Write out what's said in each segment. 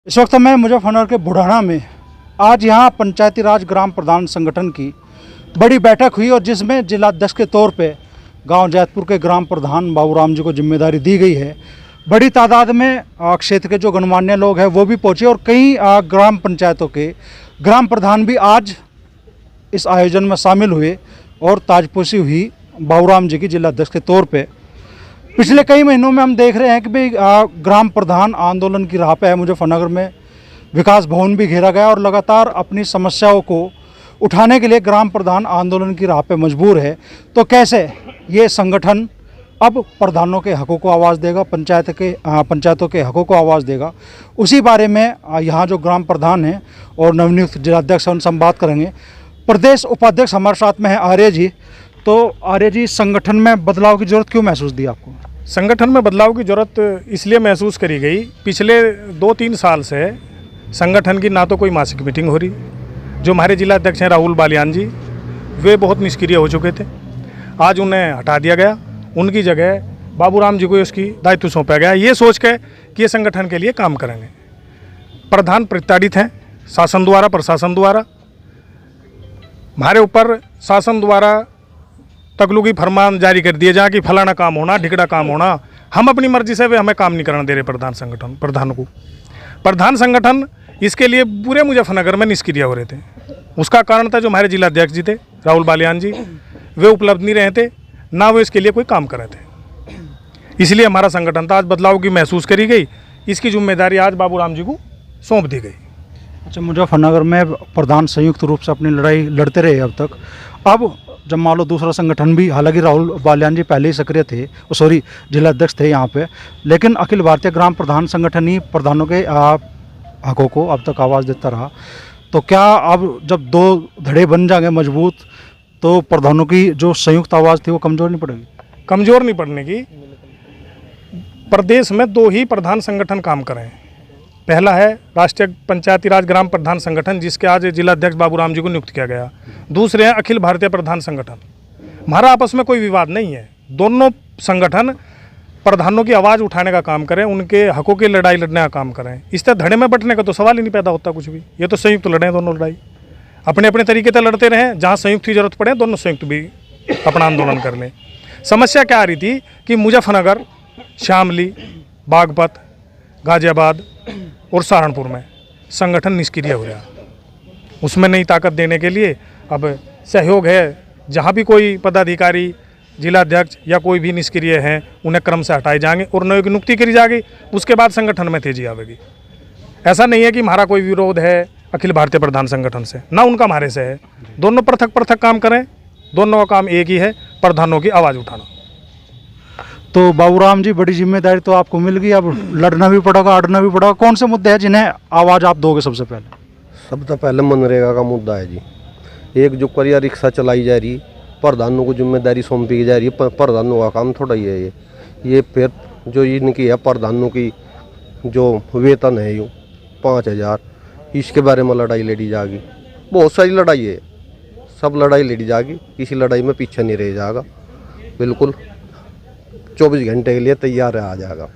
इस वक्त मैं मुजफ्फरनगर के बुढ़ाना में आज यहाँ पंचायती राज ग्राम प्रधान संगठन की बड़ी बैठक हुई और जिसमें जिलाध्यक्ष के तौर पे गांव जैतपुर के ग्राम प्रधान बाबूराम जी को जिम्मेदारी दी गई है। बड़ी तादाद में क्षेत्र के जो गणमान्य लोग हैं वो भी पहुँचे और कई ग्राम पंचायतों के ग्राम प्रधान भी आज इस आयोजन में शामिल हुए और ताजपोशी हुई बाबूराम जी की जिलाध्यक्ष के तौर पे। पिछले कई महीनों में हम देख रहे हैं कि भाई ग्राम प्रधान आंदोलन की राह पे है। मुजफ्फरनगर में विकास भवन भी घेरा गया और लगातार अपनी समस्याओं को उठाने के लिए ग्राम प्रधान आंदोलन की राह पे मजबूर है। तो कैसे ये संगठन अब प्रधानों के हकों को आवाज़ देगा, पंचायतों के हकों को आवाज़ देगा, उसी बारे में यहाँ जो ग्राम प्रधान हैं और नवनियुक्त जिलाध्यक्ष उनसे हम बात करेंगे। प्रदेश उपाध्यक्ष हमारे साथ में है आर्य जी। तो आर्य जी, संगठन में बदलाव की जरूरत क्यों महसूस दी आपको? संगठन में बदलाव की जरूरत इसलिए महसूस करी गई, पिछले 2-3 साल से संगठन की ना तो कोई मासिक मीटिंग हो रही। जो हमारे जिलाध्यक्ष हैं राहुल बालियान जी, वे बहुत निष्क्रिय हो चुके थे। आज उन्हें हटा दिया गया, उनकी जगह बाबूराम जी को उसकी दायित्व सौंपा गया, ये सोच के कि ये संगठन के लिए काम करेंगे। प्रधान प्रताड़ित हैं शासन द्वारा, प्रशासन द्वारा। हमारे ऊपर शासन द्वारा तकलुगी फरमान जारी कर दिए जहाँ कि फलाना काम होना, ढिकड़ा काम होना। हम अपनी मर्जी से वे हमें काम नहीं करने दे रहे प्रधान को। प्रधान संगठन इसके लिए पूरे मुजफ्फरनगर में निष्क्रिय हो रहे थे। उसका कारण था जो हमारे जिलाध्यक्ष जी थे राहुल बालियान जी, वे उपलब्ध नहीं रहे थे, ना वो इसके लिए कोई काम कर रहे थे। इसलिए हमारा संगठन था, आज बदलाव की महसूस करी गई। इसकी जिम्मेदारी आज बाबूराम जी को सौंप दी गई। अच्छा, मुजफ्फरनगर में प्रधान संयुक्त रूप से अपनी लड़ाई लड़ते रहे अब तक। अब जब मान लो दूसरा संगठन भी, हालांकि राहुल बालियान जी पहले ही सक्रिय थे, जिलाध्यक्ष थे यहाँ पे, लेकिन अखिल भारतीय ग्राम प्रधान संगठन ही प्रधानों के हकों को अब तक आवाज़ देता रहा। तो क्या अब जब दो धड़े बन जाएंगे मजबूत, तो प्रधानों की जो संयुक्त आवाज़ थी वो कमज़ोर नहीं पड़ेगी? कमज़ोर नहीं पड़ने की। प्रदेश में 2 ही प्रधान संगठन काम कर रहे हैं। पहला है राष्ट्रीय पंचायती राज ग्राम प्रधान संगठन, जिसके आज जिलाध्यक्ष बाबूराम जी को नियुक्त किया गया। दूसरे हैं अखिल भारतीय प्रधान संगठन। हमारा आपस में कोई विवाद नहीं है। दोनों संगठन प्रधानों की आवाज़ उठाने का काम करें, उनके हकों की लड़ाई लड़ने का काम करें। इस तरह धड़े में बंटने का तो सवाल ही नहीं पैदा होता कुछ भी। ये तो संयुक्त लड़ें, दोनों लड़ाई अपने अपने तरीके से लड़ते रहें। जहाँ संयुक्त की जरूरत पड़े दोनों संयुक्त भी अपना आंदोलन कर लें। समस्या क्या आ रही थी कि मुजफ्फरनगर, शामली, बागपत, गाजियाबाद और सहारनपुर में संगठन निष्क्रिय हो रहा। उसमें नई ताकत देने के लिए अब सहयोग है। जहाँ भी कोई पदाधिकारी, जिलाध्यक्ष या कोई भी निष्क्रिय हैं, उन्हें क्रम से हटाए जाएंगे और नई की नियुक्ति करी जाएगी। उसके बाद संगठन में तेजी आवेगी। ऐसा नहीं है कि हमारा कोई विरोध है अखिल भारतीय प्रधान संगठन से, ना उनका हमारे से है। दोनों पृथक पृथक काम करें, दोनों का काम एक ही है, प्रधानों की आवाज़ उठाना। तो बाबूराम जी, बड़ी जिम्मेदारी तो आपको मिल गई। अब लड़ना भी पड़ेगा, अड़ना भी पड़ेगा। कौन से मुद्दे हैं जिन्हें आवाज़ आप दोगे सबसे पहले? सबसे पहले मनरेगा का मुद्दा है जी। एक जो करिया रिक्शा चलाई जा रही, प्रधानों को जिम्मेदारी सौंपी जा रही है। प्रधानों का काम थोड़ा ही है ये फिर जो इनकी है प्रधानों की जो वेतन है यूँ 5,000, इसके बारे में लड़ाई लड़ी जाएगी। बहुत सारी लड़ाई है, सब लड़ाई लड़ी जाएगी। किसी लड़ाई में पीछे नहीं रह जाएगा। बिल्कुल 24 घंटे के लिए तैयार आ जाएगा।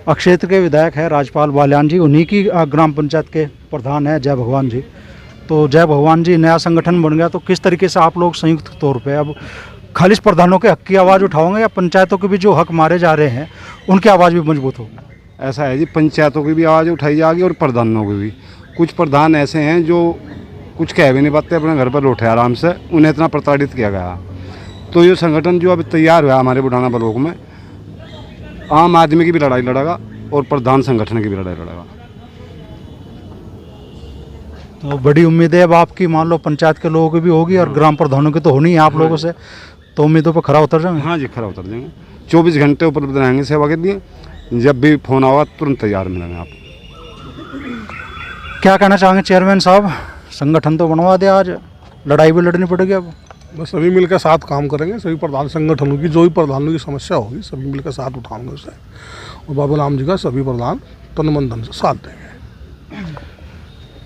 क्षेत्र के विधायक है राजपाल बालियान जी, उन्हीं की ग्राम पंचायत के प्रधान है जय भगवान जी। तो जय भगवान जी, नया संगठन बन गया, तो किस तरीके से आप लोग संयुक्त तौर पे अब खालिश प्रधानों के हक की आवाज़ उठाओगे या पंचायतों के भी जो हक मारे जा रहे हैं उनकी आवाज़ भी मजबूत होगी? ऐसा है जी, पंचायतों की भी आवाज़ उठाई जाएगी और प्रधानों की भी। कुछ प्रधान ऐसे हैं जो कुछ कह भी नहीं पाते, अपने घर पर बैठे आराम से, उन्हें इतना प्रताड़ित किया गया। तो ये संगठन जो अभी तैयार हुआ हमारे बुढ़ाना ब्लॉक में, आम आदमी की भी लड़ाई लड़ेगा और प्रधान संगठन की भी लड़ाई लड़ेगा। तो बड़ी उम्मीद है अब आपकी, मान लो पंचायत के लोगों की भी होगी और ग्राम प्रधानों की तो होनी है आप लोगों से, तो उम्मीदों पर खरा उतर जाएंगे? हाँ जी, खरा उतर जाएंगे। 24 घंटे उपलब्ध रहेंगे सेवा के लिए। जब भी फोन आवा तुरंत तैयार मिलेंगे आप। क्या कहना चाहेंगे चेयरमैन साहब? संगठन तो बनवा दे, आज लड़ाई भी लड़नी पड़ेगी। अब बस सभी मिलकर साथ काम करेंगे। सभी प्रधान संगठनों की जो भी प्रधानों की समस्या होगी सभी मिलकर साथ उठाएंगे उसे, और बाबूराम जी का सभी प्रधान तन मन धन से साथ देंगे।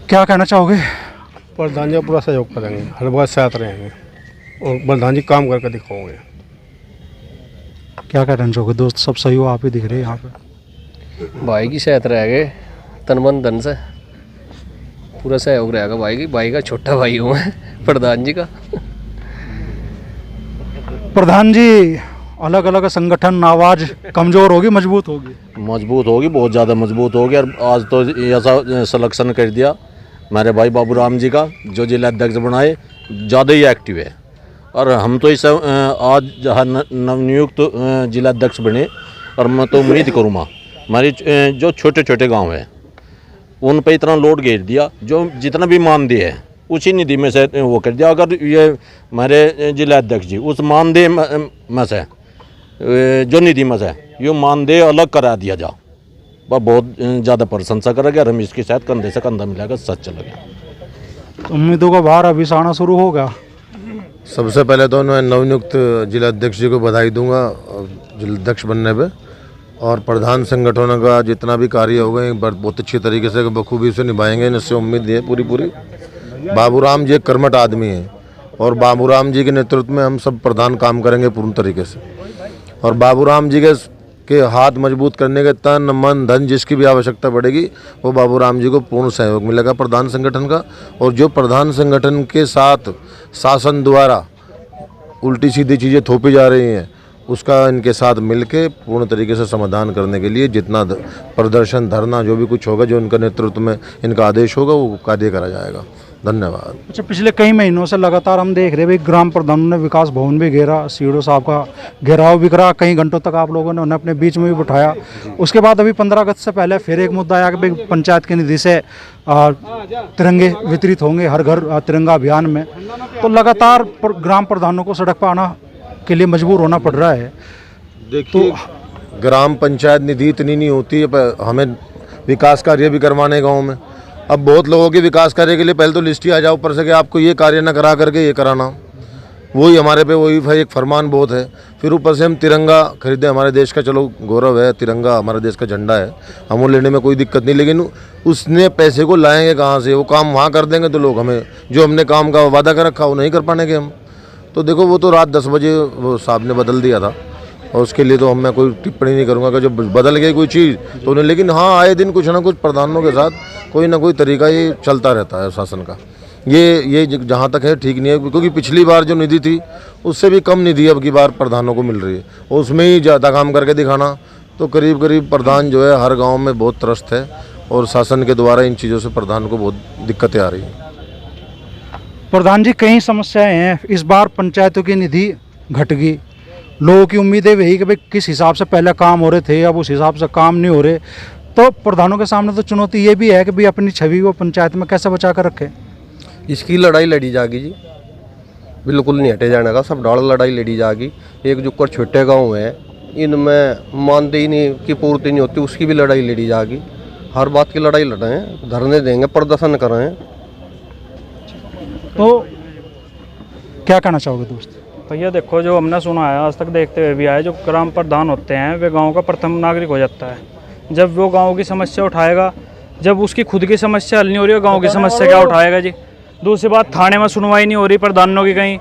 क्या कहना चाहोगे? प्रधान जी पूरा सहयोग करेंगे, हर बार साथ रहेंगे और प्रधान जी काम करके दिखाओगे। क्या कहना चाहोगे दोस्त? सब सही हो, आप ही दिख रहे हैं यहाँ पे। भाई की साथ रह गए तन मन धन से पूरा सहयोग रहेगा भाई का छोटा भाई हूँ मैं प्रधान जी का। प्रधान जी, अलग अलग संगठन आवाज़ कमज़ोर होगी मजबूत होगी? मजबूत होगी, बहुत ज़्यादा मजबूत होगी। और आज तो ऐसा सिलेक्शन कर दिया मेरे भाई बाबूराम जी का, जो जिला अध्यक्ष बनाए, ज़्यादा ही एक्टिव है। और हम तो इस आज जहाँ नवनियुक्त जिला अध्यक्ष बने, और मैं तो उम्मीद करूँगा हमारी जो छोटे छोटे गांव हैं उन पे इतना लोड घेर दिया, जो जितना भी मानदेय है उसी निधि में से वो कर दिया। अगर ये हमारे जिला अध्यक्ष जी उस मानदेय में से जो निधि में से ये मानदेय अलग करा दिया जा, वह बहुत ज़्यादा प्रशंसा करेगा। और हम इसके साथ कंधे से कंधा मिलाकर साथ चलेगा। उम्मीदों का भार अभी से आना शुरू होगा। सबसे पहले तो मैं नवनियुक्त जिला अध्यक्ष जी को बधाई दूंगा जिला अध्यक्ष बनने पे, और प्रधान संगठनों का जितना भी कार्य होगा बहुत अच्छी तरीके से बखूबी से निभाएंगे, इससे उम्मीद है पूरी। बाबूराम जी एक कर्मठ आदमी हैं, और बाबूराम जी के नेतृत्व में हम सब प्रधान काम करेंगे पूर्ण तरीके से। और बाबूराम जी के हाथ मजबूत करने के तन मन धन जिसकी भी आवश्यकता पड़ेगी, वो बाबूराम जी को पूर्ण सहयोग मिलेगा प्रधान संगठन का। और जो प्रधान संगठन के साथ शासन द्वारा उल्टी सीधी चीज़ें थोपी जा रही हैं, उसका इनके साथ मिलके पूर्ण तरीके से समाधान करने के लिए जितना प्रदर्शन, धरना, जो भी कुछ होगा, जो उनका नेतृत्व में इनका आदेश होगा, वो कार्य करा जाएगा। धन्यवाद। अच्छा, पिछले कई महीनों से लगातार हम देख रहे हैं भाई, ग्राम प्रधानों ने विकास भवन भी घेरा, सीडो साहब का घेराव भी करा, कई घंटों तक आप लोगों ने उन्हें अपने बीच में भी बिठाया। उसके बाद अभी 15 अगस्त से पहले फिर एक मुद्दा आया कि भाई पंचायत की निधि से तिरंगे वितरित होंगे हर घर तिरंगा अभियान में। तो लगातार ग्राम प्रधानों को सड़क पर आना के लिए मजबूर होना पड़ रहा है। देखिए, ग्राम पंचायत निधि इतनी नहीं होती है, हमें विकास कार्य भी करवाने गाँव में। अब बहुत लोगों के विकास कार्य के लिए पहले तो लिस्ट ही आ जाओ ऊपर से कि आपको ये कार्य ना करा करके ये कराना, वही हमारे पे वही एक फरमान बहुत है। फिर ऊपर से हम तिरंगा खरीदे, हमारे देश का चलो गौरव है, तिरंगा हमारे देश का झंडा है, हम वो लेने में कोई दिक्कत नहीं। लेकिन उसने पैसे को लाएंगे कहाँ से? वो काम वहाँ कर देंगे तो लोग हमें जो हमने काम का वादा कर रखा वो नहीं कर पाएंगे हम। तो देखो, वो तो रात 10 बजे वो साहब ने बदल दिया था, और उसके लिए तो मैं कोई टिप्पणी नहीं करूँगा कि जब बदल गई कोई चीज़ तो उन्हें। लेकिन हाँ, आए दिन कुछ ना कुछ प्रधानों के साथ कोई ना कोई तरीका ये चलता रहता है शासन का। ये जहाँ तक है ठीक नहीं है, क्योंकि पिछली बार जो निधि थी उससे भी कम निधि अब की बार प्रधानों को मिल रही है, और उसमें ही ज़्यादा काम करके दिखाना। तो करीब करीब प्रधान जो है हर गाँव में बहुत त्रस्त है, और शासन के द्वारा इन चीज़ों से प्रधान को बहुत दिक्कतें आ रही हैं। प्रधान जी, कई समस्याएं हैं। इस बार पंचायतों की निधि घट गई, लोगों की उम्मीदें वही कि भाई किस हिसाब से पहले काम हो रहे थे अब उस हिसाब से काम नहीं हो रहे। तो प्रधानों के सामने तो चुनौती ये भी है कि भाई अपनी छवि को पंचायत में कैसे बचा कर रखें। इसकी लड़ाई लड़ी जाएगी जी, बिल्कुल नहीं हटे जाने का, सब डाल लड़ाई लड़ी जाएगी। एक जो कर छोटे गाँव हैं इनमें मानदेय नहीं की पूर्ति नहीं होती, उसकी भी लड़ाई लड़ी जाएगी। हर बात की लड़ाई लड़ें, धरने देंगे, प्रदर्शन करें। तो क्या कहना चाहोगे दोस्त? भैया देखो, जो हमने सुना है आज तक देखते हुए भी आए, जो ग्राम प्रधान होते हैं वे गांव का प्रथम नागरिक हो जाता है। जब वो गांव की समस्या उठाएगा, जब उसकी खुद की समस्या हल नहीं हो रही है, गांव की समस्या क्या उठाएगा जी। दूसरी बात, थाने में सुनवाई नहीं हो रही प्रधानों की, कहीं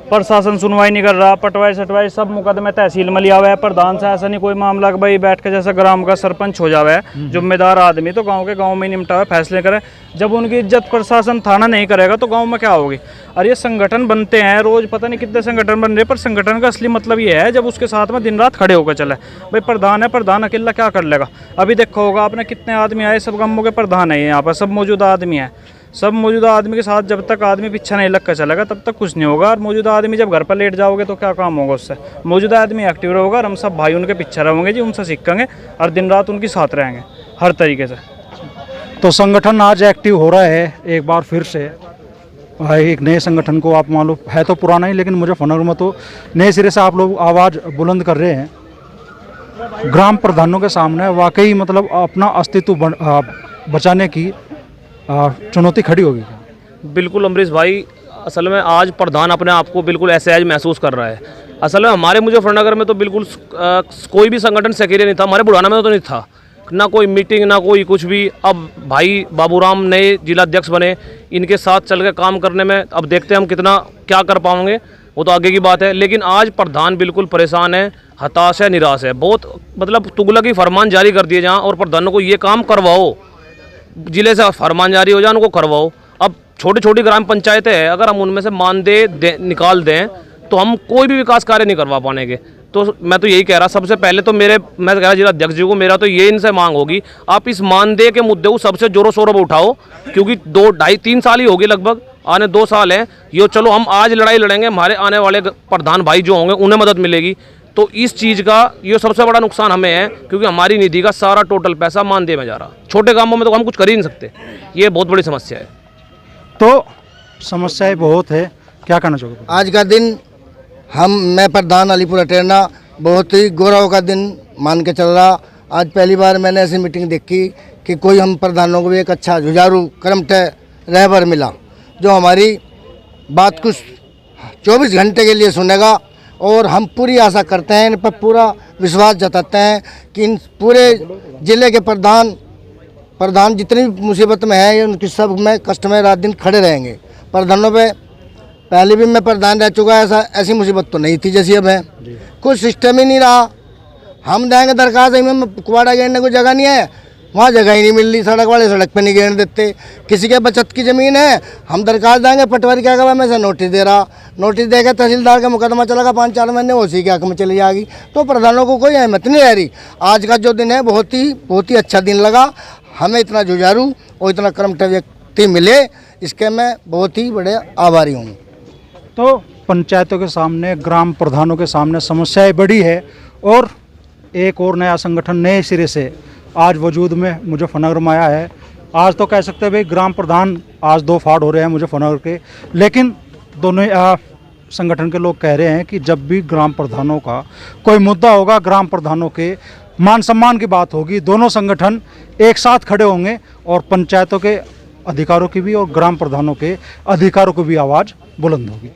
प्रशासन सुनवाई नहीं कर रहा, पटवाई सटवाई सब मुकदमे तहसील में लिया हुआ है। प्रधान से ऐसा नहीं कोई मामला कि भाई बैठ के जैसा ग्राम का सरपंच हो जावे है जिम्मेदार आदमी, तो गांव के गांव में निपटावे, फैसले करे। जब उनकी इज्जत प्रशासन थाना नहीं करेगा तो गांव में क्या होगी। और ये संगठन बनते हैं रोज़, पता नहीं कितने संगठन बन रहे, पर संगठन का असली मतलब ये है जब उसके साथ में दिन रात खड़े होकर चले। भाई प्रधान है, प्रधान अकेला क्या कर लेगा। अभी देखो होगा आपने कितने आदमी आए, सब गांवों के प्रधान है यहाँ पर, सब मौजूदा आदमी है। सब मौजूदा आदमी के साथ जब तक आदमी पीछे नहीं लग कर चलेगा तब तक कुछ नहीं होगा। और मौजूदा आदमी जब घर पर लेट जाओगे तो क्या काम होगा उससे। मौजूदा आदमी एक्टिव रहेगा और हम सब भाई उनके पीछे रहेंगे जी, उनसे सीखेंगे और दिन रात उनके साथ रहेंगे हर तरीके से। तो संगठन आज एक्टिव हो रहा है एक बार फिर से। एक नए संगठन को आप मालूम है तो पुराना ही, लेकिन मुजफ्फरनगर में तो नए सिरे से आप लोग आवाज़ बुलंद कर रहे हैं। ग्राम प्रधानों के सामने वाकई मतलब अपना अस्तित्व बचाने की चुनौती खड़ी होगी। बिल्कुल अमरीश भाई, असल में आज प्रधान अपने आप को बिल्कुल असहज महसूस कर रहा है। असल में हमारे मुजफ्फरनगर में तो बिल्कुल कोई भी संगठन सक्रिय नहीं था, हमारे बुढ़ाना में तो नहीं था, ना कोई मीटिंग ना कोई कुछ भी। अब भाई बाबूराम नए जिला अध्यक्ष बने, इनके साथ चल के काम करने में अब देखते हैं हम कितना क्या कर पाएंगे, वो तो आगे की बात है। लेकिन आज प्रधान बिल्कुल परेशान है, हताश है, निराश है। बहुत मतलब तुगलक की फरमान जारी कर दिए जहाँ, और प्रधानों को ये काम करवाओ जिले से फरमान जारी हो जाए उनको करवाओ। अब छोटी छोटी ग्राम पंचायतें हैं, अगर हम उनमें से मानदेय निकाल दें तो हम कोई भी विकास कार्य नहीं करवा पाएंगे। तो मैं तो यही कह रहा, सबसे पहले तो मैं कह रहा जिला अध्यक्ष जी को, मेरा तो ये इनसे मांग होगी, आप इस मानदेय के मुद्दे को सबसे जोरों शोरों पर उठाओ, क्योंकि 2, 2.5, 3 साल ही होगी लगभग, आने 2 साल हैं ये। चलो हम आज लड़ाई लड़ेंगे, हमारे आने वाले प्रधान भाई जो होंगे उन्हें मदद मिलेगी। तो इस चीज़ का ये सबसे बड़ा नुकसान हमें है, क्योंकि हमारी निधि का सारा टोटल पैसा मानदेय में जा रहा। छोटे गाँवों में तो हम कुछ कर ही नहीं सकते, ये बहुत बड़ी समस्या है। तो समस्याएं बहुत है, क्या कहना चाहोगे? आज का दिन मैं प्रधान अलीपुर अटेरना बहुत ही गौरव का दिन मान के चल रहा। आज पहली बार मैंने ऐसी मीटिंग देखी कि कोई हम प्रधानों को भी एक अच्छा जुझारू कर्मठ रहबर मिला, जो हमारी बात कुछ 24 घंटे के लिए सुनेगा। और हम पूरी आशा करते हैं, इन पर पूरा विश्वास जताते हैं कि इन पूरे ज़िले के प्रधान जितनी भी मुसीबत में है उनकी सब में कष्ट में रात दिन खड़े रहेंगे। प्रधानों पे पहले भी मैं प्रधान रह चुका, ऐसी मुसीबत तो नहीं थी जैसी अब है। कुछ सिस्टम ही नहीं रहा। हम देंगे दरखास्त, में कुआड़ा घेरने को जगह नहीं है, वहाँ जगह ही नहीं मिल रही, सड़क वाले सड़क पे नहीं घेरने देते। किसी के बचत की ज़मीन है, हम दरखास्त देंगे, पटवारी क्या कहा मैं से नोटिस दे रहा, नोटिस देकर तहसीलदार का मुकदमा चलेगा 5-4 महीने, उसी के हक में चली जाएगी। तो प्रधानों को कोई अहमियत नहीं रह रही। आज का जो दिन है बहुत ही अच्छा दिन लगा हमें। इतना जुझारू और इतना कर्मठ व्यक्ति मिले, इसके मैं बहुत ही बड़े आभारी हूँ। तो पंचायतों के सामने, ग्राम प्रधानों के सामने समस्याएं बड़ी है, और एक और नया संगठन नए सिरे से आज वजूद में मुजफ्फरनगर में आया है। आज तो कह सकते हैं भाई ग्राम प्रधान आज 2 फाड़ हो रहे हैं मुजफ्फरनगर के, लेकिन दोनों संगठन के लोग कह रहे हैं कि जब भी ग्राम प्रधानों का कोई मुद्दा होगा, ग्राम प्रधानों के मान सम्मान की बात होगी, दोनों संगठन एक साथ खड़े होंगे और पंचायतों के अधिकारों की भी और ग्राम प्रधानों के अधिकारों की भी आवाज़ बुलंद होगी।